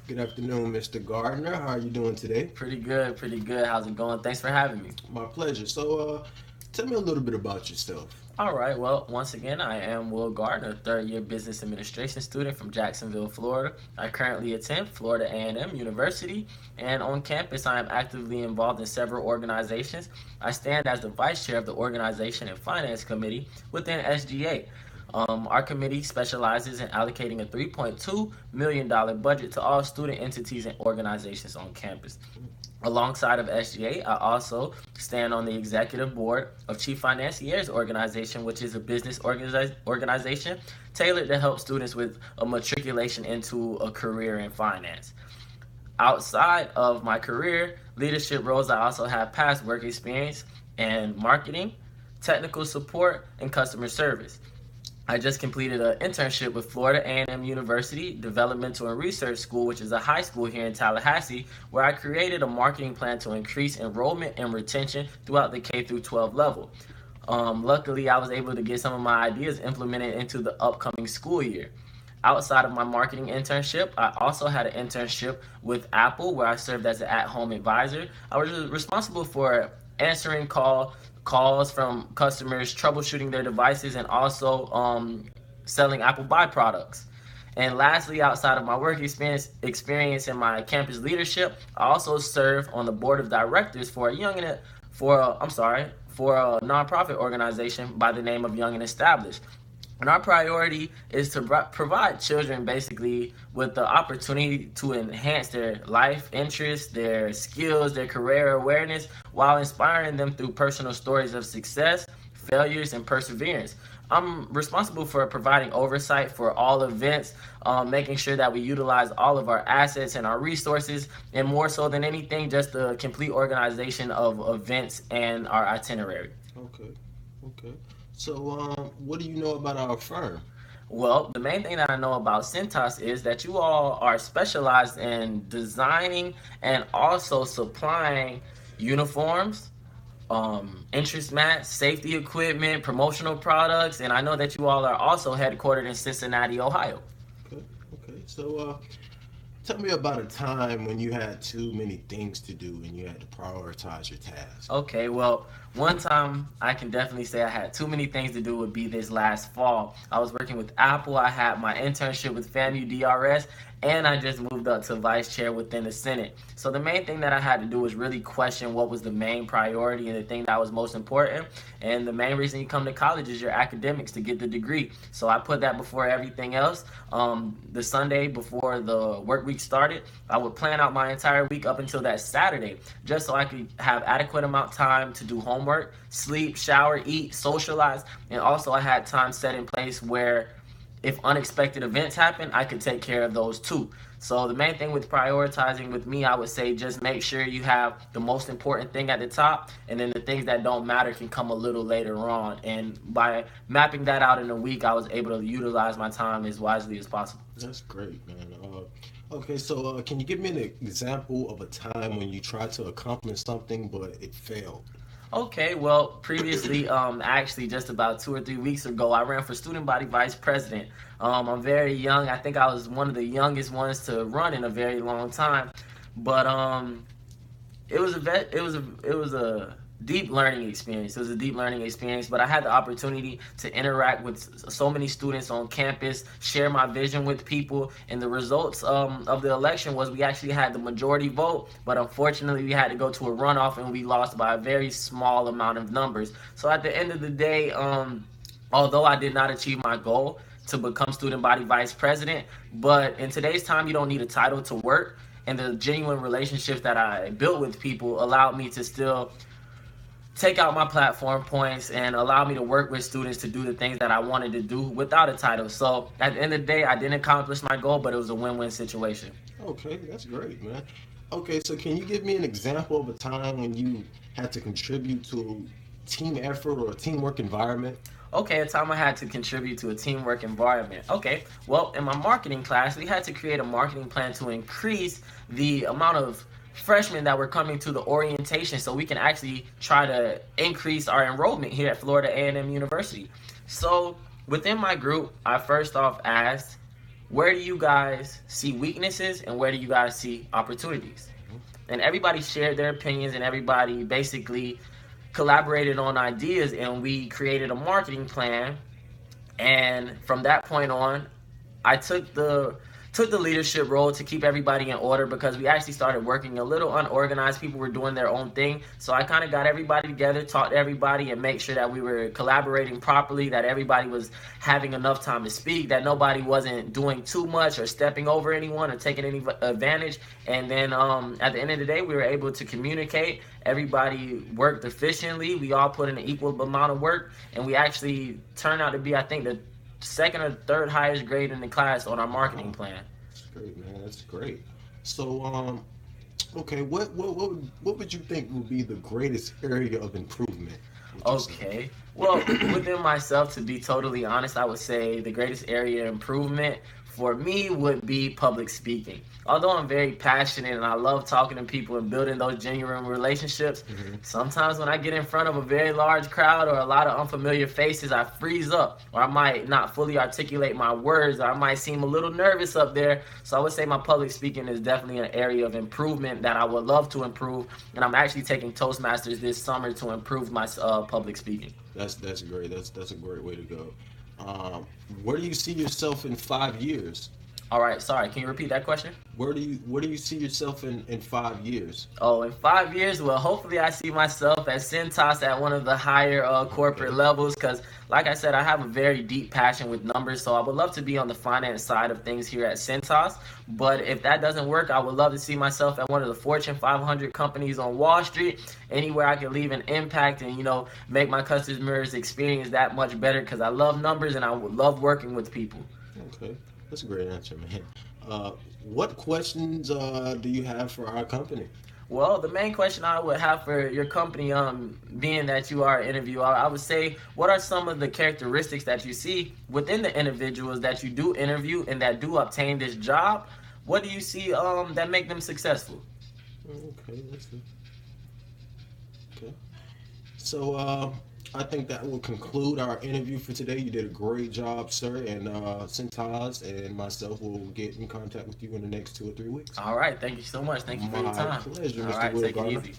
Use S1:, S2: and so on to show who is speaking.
S1: Good afternoon, Mr. Gardner. How are you doing today?
S2: Pretty good, pretty good. How's it going? Thanks for having me.
S1: My pleasure. So, tell me a little bit about yourself.
S2: All right, well, once again, I am Will Gardner, third year business administration student from Jacksonville, Florida. I currently attend Florida A&M University, and on campus, I am actively involved in several organizations. I stand as the vice chair of the Organization and Finance Committee within SGA. Our committee specializes in allocating a $3.2 million budget to all student entities and organizations on campus. Alongside of SGA, I also stand on the executive board of Chief Financiers Organization, which is a business organization tailored to help students with a matriculation into a career in finance. Outside of my career leadership roles, I also have past work experience in marketing, technical support, and customer service. I just completed an internship with Florida A&M University Developmental and Research School, which is a high school here in Tallahassee, where I created a marketing plan to increase enrollment and retention throughout the K through 12 level. Luckily, I was able to get some of my ideas implemented into the upcoming school year. Outside of my marketing internship, I also had an internship with Apple where I served as an at-home advisor. I was responsible for answering calls from customers, troubleshooting their devices, and also selling Apple byproducts. And lastly, outside of my work experience and my campus leadership, I also serve on the board of directors for a young and for a, I'm sorry for a nonprofit organization by the name of Young and Established. And our priority is to provide children basically with the opportunity to enhance their life interests, their skills, their career awareness, while inspiring them through personal stories of success, failures, and perseverance. I'm responsible for providing oversight for all events, making sure that we utilize all of our assets and our resources, and more so than anything, just the complete organization of events and our itinerary.
S1: Okay. Okay. So, what do you know about our firm?
S2: Well, the main thing that I know about Cintas is that you all are specialized in designing and also supplying uniforms, interest mats, safety equipment, promotional products, and I know that you all are also headquartered in Cincinnati, Ohio.
S1: Okay. Okay. So, tell me about a time when you had too many things to do and you had to prioritize your tasks.
S2: Okay, well, one time I can definitely say I had too many things to do would be this last fall. I was working with Apple, I had my internship with FAMU DRS, and I just moved up to vice chair within the Senate. So the main thing that I had to do was really question what was the main priority and the thing that was most important. And the main reason you come to college is your academics to get the degree. So I put that before everything else. The Sunday before the work week started, I would plan out my entire week up until that Saturday, just so I could have adequate amount of time to do homework, sleep, shower, eat, socialize, and also I had time set in place where if unexpected events happen, I could take care of those too. So the main thing with prioritizing with me, I would say just make sure you have the most important thing at the top, and then the things that don't matter can come a little later on. And by mapping that out in a week, I was able to utilize my time as wisely as possible.
S1: That's great, man. Okay, so can you give me an example of a time when you tried to accomplish something but it failed?
S2: Okay, well, previously, actually, just about 2 or 3 weeks ago, I ran for student body vice president. I'm very young. I think I was one of the youngest ones to run in a very long time, but it was a deep learning experience. It was a deep learning experience, but I had the opportunity to interact with so many students on campus, share my vision with people, and the results of the election was we actually had the majority vote, but unfortunately we had to go to a runoff and we lost by a very small amount of numbers. So at the end of the day, although I did not achieve my goal to become student body vice president, but in today's time you don't need a title to work, and the genuine relationships that I built with people allowed me to still take out my platform points and allow me to work with students to do the things that I wanted to do without a title. So at the end of the day, I didn't accomplish my goal, but it was a win-win situation.
S1: Okay, that's great, man. Okay, so can you give me an example of a time when you had to contribute to team effort or a teamwork environment?
S2: Okay, a time I had to contribute to a teamwork environment. Okay, well, in my marketing class, we had to create a marketing plan to increase the amount of freshmen that were coming to the orientation so we can actually try to increase our enrollment here at Florida A&M University. So within my group, I first off asked where do you guys see weaknesses and where do you guys see opportunities? And everybody shared their opinions, and everybody basically collaborated on ideas, and we created a marketing plan. And from that point on, I took the leadership role to keep everybody in order, because we actually started working a little unorganized. People were doing their own thing. So I kind of got everybody together, talked to everybody, and make sure that we were collaborating properly, that everybody was having enough time to speak, that nobody wasn't doing too much or stepping over anyone or taking any advantage. And then at the end of the day, we were able to communicate. Everybody worked efficiently. We all put in an equal amount of work, and we actually turned out to be, I think, the second or third highest grade in the class on our marketing plan.
S1: That's great, man. That's great. So, okay, what would you think would be the greatest area of improvement? Would you say?
S2: Okay. Well, within myself, to be totally honest, I would say the greatest area of improvement for me would be public speaking. Although I'm very passionate and I love talking to people and building those genuine relationships,
S1: Hmm.
S2: sometimes when I get in front of a very large crowd or a lot of unfamiliar faces, I freeze up, or I might not fully articulate my words, or I might seem a little nervous up there. So I would say my public speaking is definitely an area of improvement that I would love to improve, and I'm actually taking Toastmasters this summer to improve my public speaking.
S1: That's great. That's a great way to go. Um, where do you see yourself in 5 years?
S2: All right, sorry, can you repeat that question?
S1: Where do you see yourself in 5 years?
S2: Oh, in 5 years, well, hopefully I see myself at Cintas at one of the higher corporate
S1: Okay.
S2: levels, because, like I said, I have a very deep passion with numbers, so I would love to be on the finance side of things here at Cintas. But if that doesn't work, I would love to see myself at one of the Fortune 500 companies on Wall Street, anywhere I can leave an impact and, make my customers experience that much better, because I love numbers and I would love working with people.
S1: Okay, that's a great answer, man. Uh, what questions do you have for our company?
S2: Well, the main question I would have for your company, being that you are an interview, I would say, what are some of the characteristics that you see within the individuals that you do interview and that do obtain this job? What do you see that make them successful?
S1: Okay, that's good. Okay. So I think that will conclude our interview for today. You did a great job, sir. And Centaz and myself will get in contact with you in the next 2 or 3 weeks.
S2: All right, thank you so much. Thank you for your
S1: My
S2: time.
S1: pleasure,
S2: All
S1: Mr.
S2: right,
S1: Will
S2: take it
S1: Gardner.
S2: easy.